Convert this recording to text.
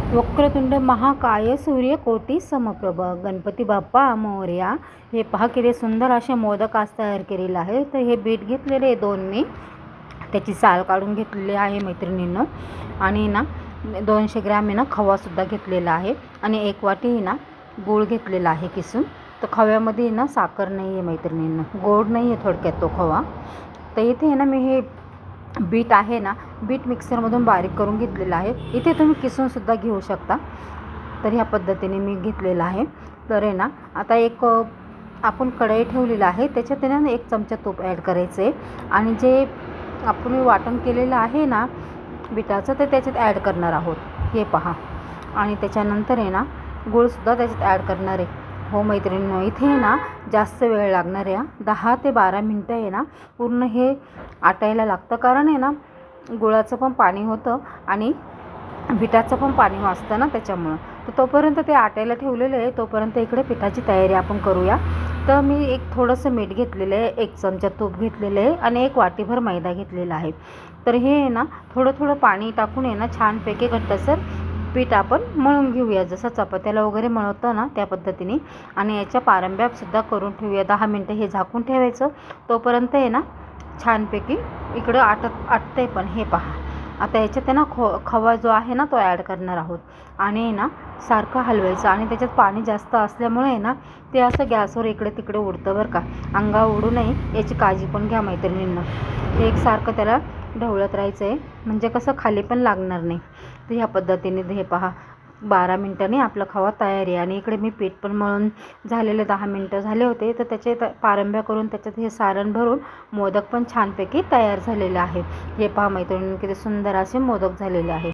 वक्रतुंड महाकाय सूर्यकोटी समप्रभ गणपती बाप्पा मोरया। हे पहा किती सुंदर असे मोदक आज तयार केलेले आहे। तर हे बीट घेतलेले आहे 2 मी, त्याची साल काढून घेतलेली आहे मैत्रिणींनो। आणि ना 200 ग्रॅम आहे ना खवासुद्धा घेतलेला आहे आणि 1 वाटी आहे ना गूळ घेतलेला आहे किसून। तर खव्यामध्ये ना साखर नाही आहे मैत्रिणींनो, गोड नाही आहे थोडक्यात तो खवा। तर इथे आहे ना मी हे बीट आहे ना, बीट मिक्सरमधून बारीक करून घेतलेला आहे। इथे तुम्ही किसूनसुद्धा घेऊ शकता। तर ह्या पद्धतीने मी घेतलेला आहे। तर आहे ना आता एक आपण कढई ठेवलेला आहे, त्याच्यात आहे ना 1 चमचा तूप ॲड करायचं आहे आणि जे आपण वाटण केलेलं आहे ना बिटाचं ते त्याच्यात ॲड करणार आहोत, हे पहा। आणि त्याच्यानंतर आहे ना गूळसुद्धा त्याच्यात ॲड करणार आहे। हो मैत्रिणींनो, इथे ना जास्त वेळ लागणार आहे, 10 ते 12 मिनटं आहे ना पूर्ण हे आटायला लागतं। कारण आहे ना गुळाचं पण पाणी होतं आणि बिटाचं पण पाणी वाचतं ना त्याच्यामुळं। तर तोपर्यंत ते आटायला ठेवलेलं आहे, तोपर्यंत इकडे पिठाची तयारी आपण करूया। तर मी एक थोडंसं मीठ घेतलेलं आहे, 1 चमचा तूप घेतलेलं आहे आणि 1 वाटीभर मैदा घेतलेला आहे। तर हे आहे ना थोडं थोडं पाणी टाकून आहे ना छानपैकी घट्टसर पीठ आपण मळून घेऊया, जसं चपात्याला वगैरे मळतो ना त्या पद्धतीने। आणि याच्या पारंब्यासुद्धा करून ठेवूया। 10 मिनटं हे झाकून ठेवायचं, तोपर्यंत आहे ना छानपैकी इकडं आटतंय पण, हे पहा। आता याच्यात आहे ना खवा जो आहे ना तो ॲड करणार आहोत आणि ना सारखं हलवायचं। आणि त्याच्यात पाणी जास्त असल्यामुळे आहे ना ते असं गॅसवर इकडे तिकडे उडतं बरं का, अंगावर उडू नये याची काळजी पण घ्या मैत्रिणींना। ते एकसारखं त्याला ढवळत राहायचं आहे, म्हणजे कसं खाली पण लागणार नाही। तर ह्या पद्धतीने हे पहा 12 मिनटांनी आपला खवा तयार आहे। आणि इकडे मी पीठ पण मळून झालेले 10 मिनटं झाले होते, तर त्याचे पारंब्या करून त्याच्यात हे सारण भरून मोदक पण छानपैकी तयार झालेले आहे। हे पहा मैत्रिणींनो, किती सुंदर असे मोदक झालेले आहे।